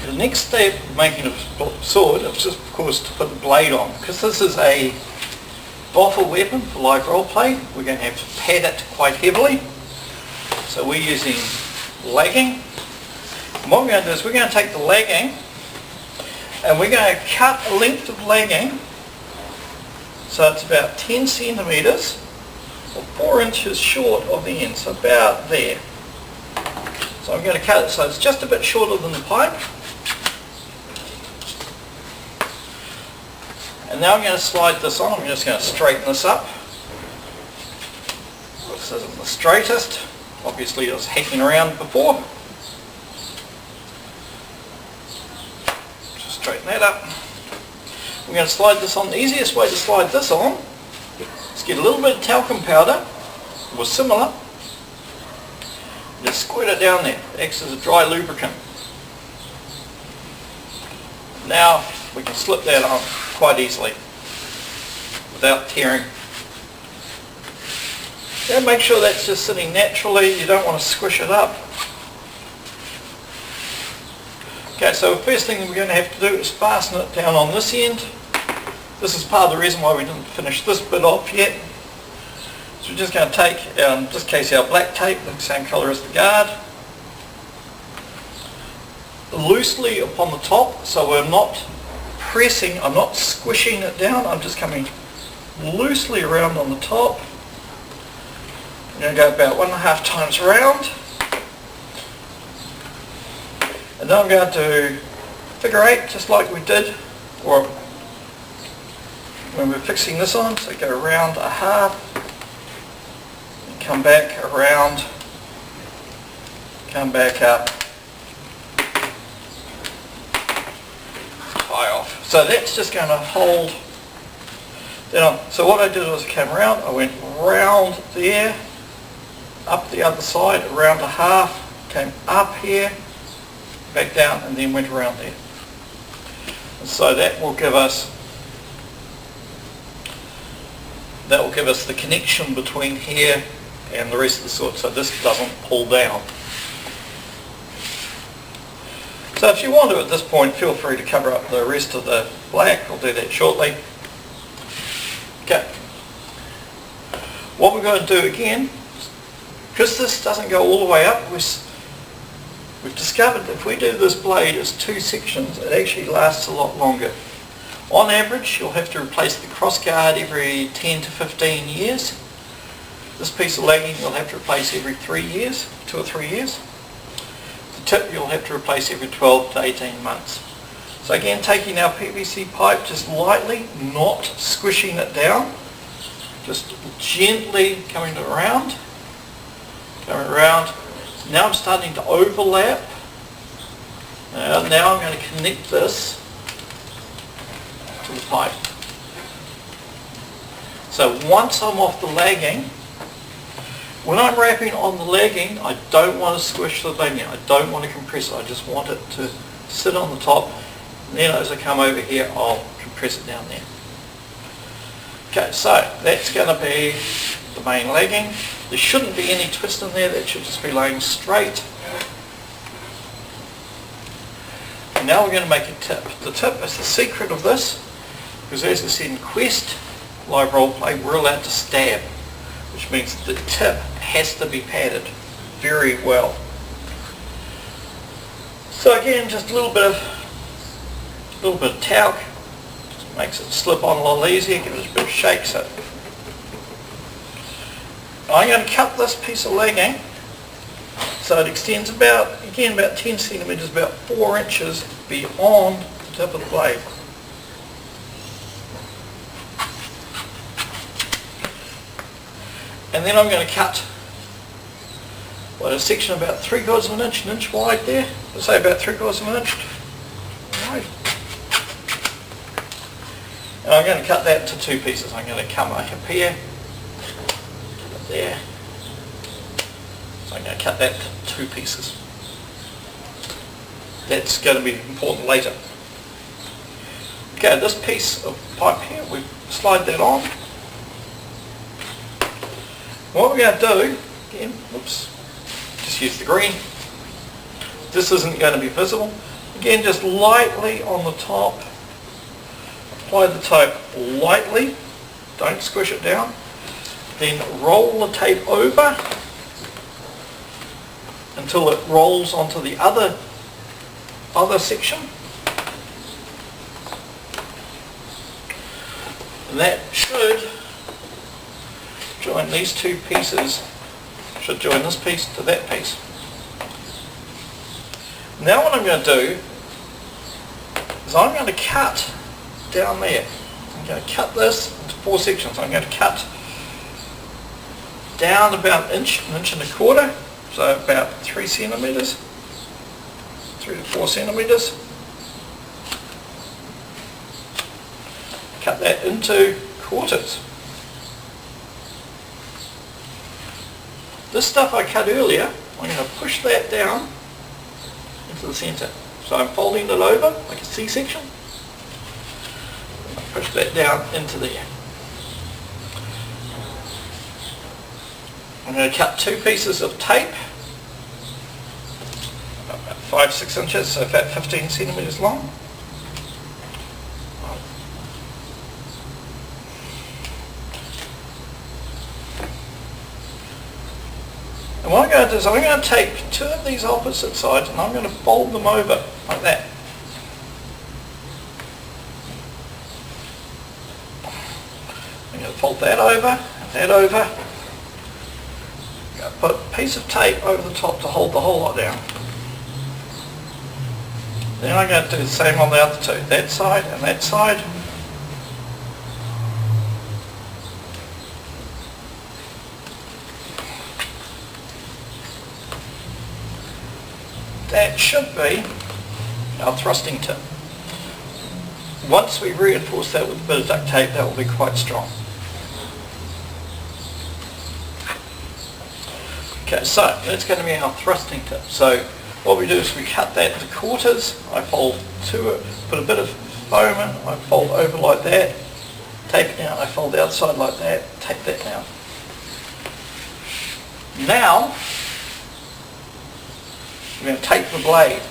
The next step of making a sword is just, of course, to put the blade on. Because this is a Boffer weapon for live role play, we're going to have to pad it quite heavily. So we're using legging. And what we're going to do is we're going to take the legging and we're going to cut a length of legging so it's about 10 centimetres or 4 inches short of the end, so about there. So I'm going to cut it so it's just a bit shorter than the pipe. And now I'm going to slide this on. I'm just going to straighten this up. This isn't the straightest. Obviously I was hacking around before. Just straighten that up. We're going to slide this on. The easiest way to slide this on is get a little bit of talcum powder or similar. Just squirt it down there. It acts as a dry lubricant. Now we can slip that on quite easily without tearing. And make sure that's just sitting naturally. You don't want to squish it up. Okay, so the first thing we're going to have to do is fasten it down on this end. This is part of the reason why we didn't finish this bit off yet. So we're just going to take, in this case, our black tape, the same colour as the guard, loosely upon the top, so we're not pressing, I'm not squishing it down, I'm just coming loosely around on the top. I'm going to go about 1.5 times around. And then I'm going to figure 8, just like we did or when we were fixing this on. So go around a half, and come back around, come back up, tie off. So that's just going to hold that on. So what I did was I came around, I went round there, up the other side, around a half, came up here, back down, and then went around there. And so that will give us the connection between here and the rest of the sword, so this doesn't pull down. So if you want to at this point, feel free to cover up the rest of the black. I'll do that shortly. Okay. What we're going to do again, because this doesn't go all the way up, we've discovered that if we do this blade as 2 sections, it actually lasts a lot longer. On average, you'll have to replace the crossguard every 10 to 15 years. This piece of legging you'll have to replace every 3 years, 2 or 3 years. The tip you'll have to replace every 12 to 18 months. So again, taking our PVC pipe just lightly, not squishing it down, just gently coming around. Now I'm starting to overlap. Now I'm going to connect this to the pipe. So once I'm off the legging, when I'm wrapping on the legging, I don't want to squish the legging. I don't want to compress it. I just want it to sit on the top. And then as I come over here, I'll compress it down there. Okay, so that's going to be the main legging. There shouldn't be any twist in there. That should just be laying straight. And now we're going to make a tip. The tip is the secret of this, because as I said in Quest live roleplay, we're allowed to stab, which means the tip has to be padded very well. So again, just a little bit of talc, just makes it slip on a little easier, gives it a bit of shake. So I'm going to cut this piece of legging so it extends about 10 centimetres, about 4 inches beyond the tip of the blade. And then I'm going to cut a section about 3/4 of an inch wide there. Let's say about 3/4 of an inch wide. And I'm going to cut that into 2 pieces. I'm going to come up here, there. So I'm going to cut that into 2 pieces. That's going to be important later. Okay, this piece of pipe here, we slide that on. What we're going to do, again, just use the green. This isn't going to be visible. We're Again, just lightly on the top. Apply the tape lightly, don't squish it down. Then roll the tape over until it rolls onto the other section. And that should join these two pieces, should join this piece to that piece. Now what I'm going to do is I'm going to cut down there. I'm going to cut this into 4 sections. I'm going to cut down about an inch and a quarter, so about 3 centimetres, 3 to 4 centimetres. Cut that into quarters. This stuff I cut earlier, I'm going to push that down into the centre. So I'm folding it over like a C-section. Push that down into there. I'm going to cut 2 pieces of tape, about 5-6 inches, so about 15 centimetres long. And what I'm going to do is I'm going to take 2 of these opposite sides and I'm going to fold them over like that. I'm going to fold that over and that over. I'm going to put a piece of tape over the top to hold the whole lot down. Then I'm going to do the same on the other 2, that side and that side. That should be our thrusting tip. Once we reinforce that with a bit of duct tape, that will be quite strong. Okay, so that's going to be our thrusting tip. So what we do is we cut that into quarters. I fold put a bit of foam in, I fold over like that, tape it down, I fold the other side like that, tape that down. Now, we're going to tape the blade.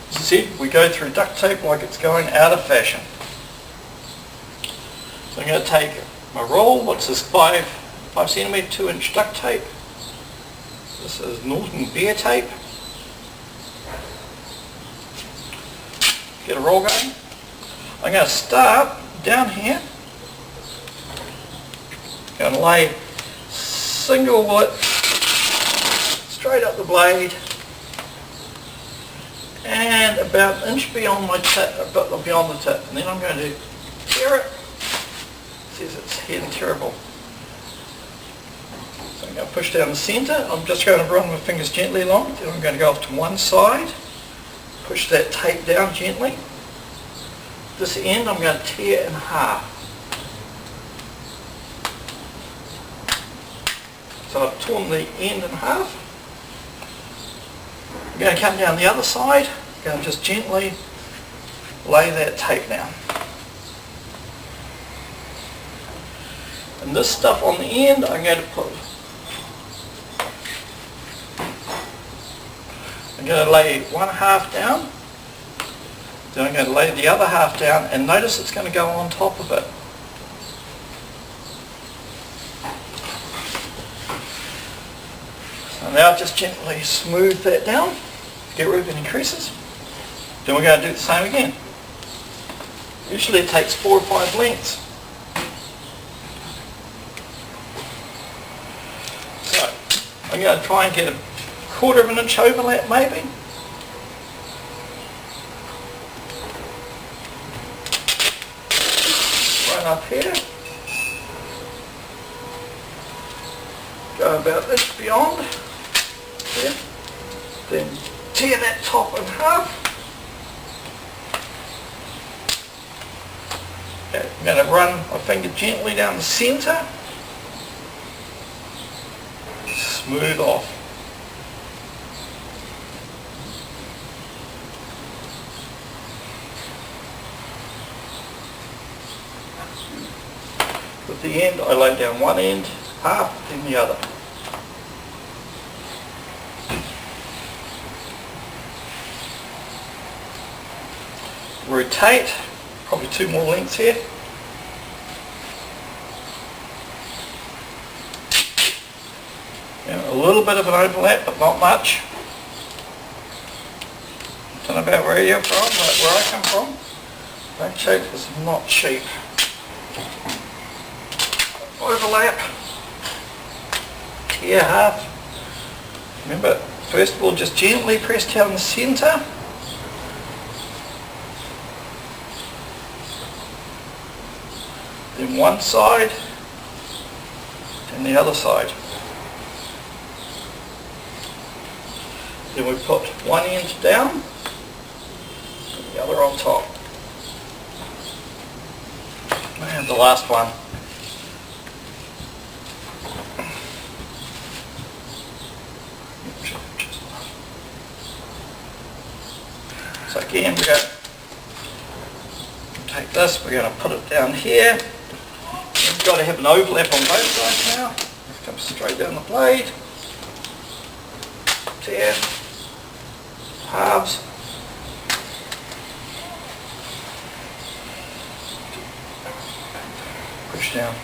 As I said, we go through duct tape like it's going out of fashion. So I'm going to take my roll, what's this, 5 centimetre 2-inch duct tape. This is Norton Bear tape. Get a roll going. I'm going to start down here. I'm going to lay single width straight up the blade and about an inch beyond my tip, beyond the tip, and then I'm going to tear it. It says it's heading terrible. So I'm going to push down the centre. I'm just going to run my fingers gently along. Then I'm going to go off to one side, push that tape down gently. This end I'm going to tear in half. So I've torn the end in half. I'm going to come down the other side. I'm going to just gently lay that tape down. And this stuff on the end I'm going to put. I'm going to lay one half down. Then I'm going to lay the other half down, and notice it's going to go on top of it. So now just gently smooth that down, get rid of any creases. Then we're going to do the same again. Usually it takes 4 or 5 lengths. So I'm going to try and get a 1/4 of an inch overlap maybe. Right up here. Go about this beyond. There. Then tear that top in half. Okay, I'm going to run my finger gently down the centre. Smooth off. At the end, I lay down one end, half, then the other. rotate, probably 2 more lengths here. A little bit of an overlap, but not much. Don't know about where you're from, but where I come from, that shape is not cheap. Overlap, tear half. Remember, first of all, just gently press down the centre. Then one side, then the other side. Then we put one end down, and the other on top. And the last one. So again, we're going to take this, we're going to put it down here. We've got to have an overlap on both sides now. Come straight down the blade. Tear. Halves. Push down.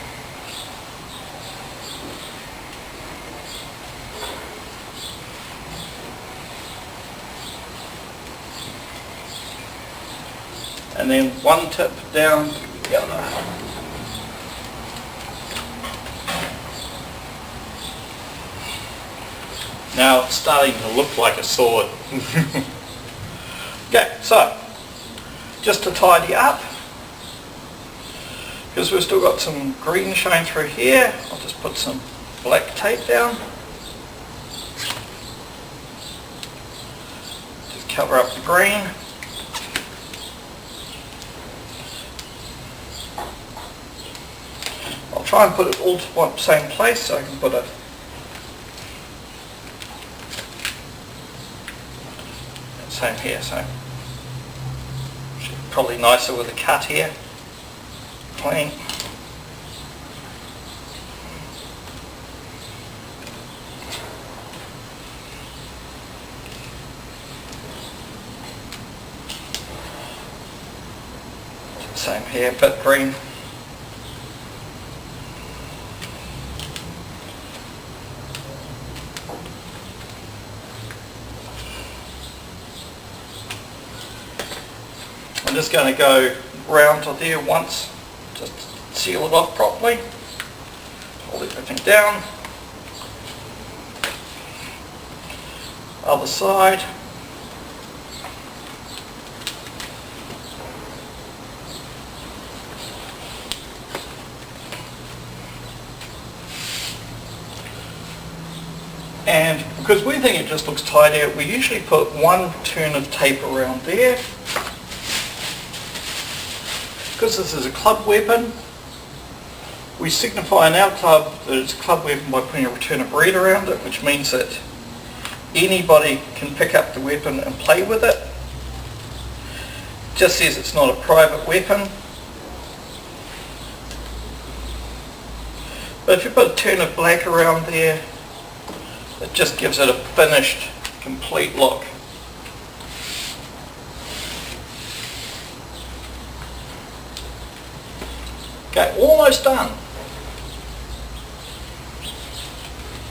And then one tip down the other. Now it's starting to look like a sword. Okay, so just to tidy up, because we've still got some green showing through here, I'll just put some black tape down. Just cover up the green. I'll try and put it all to one same place so I can put a same here, so probably nicer with a cut here. Clean. Same here, bit green. I'm just going to go round to there once, just seal it off properly. Hold everything down. Other side. And because we think it just looks tidier, we usually put one turn of tape around there. Because this is a club weapon, we signify in our club that it's a club weapon by putting a return of red around it, which means that anybody can pick up the weapon and play with it. Just says it's not a private weapon. But if you put a turn of black around there, it just gives it a finished, complete look. Okay, almost done.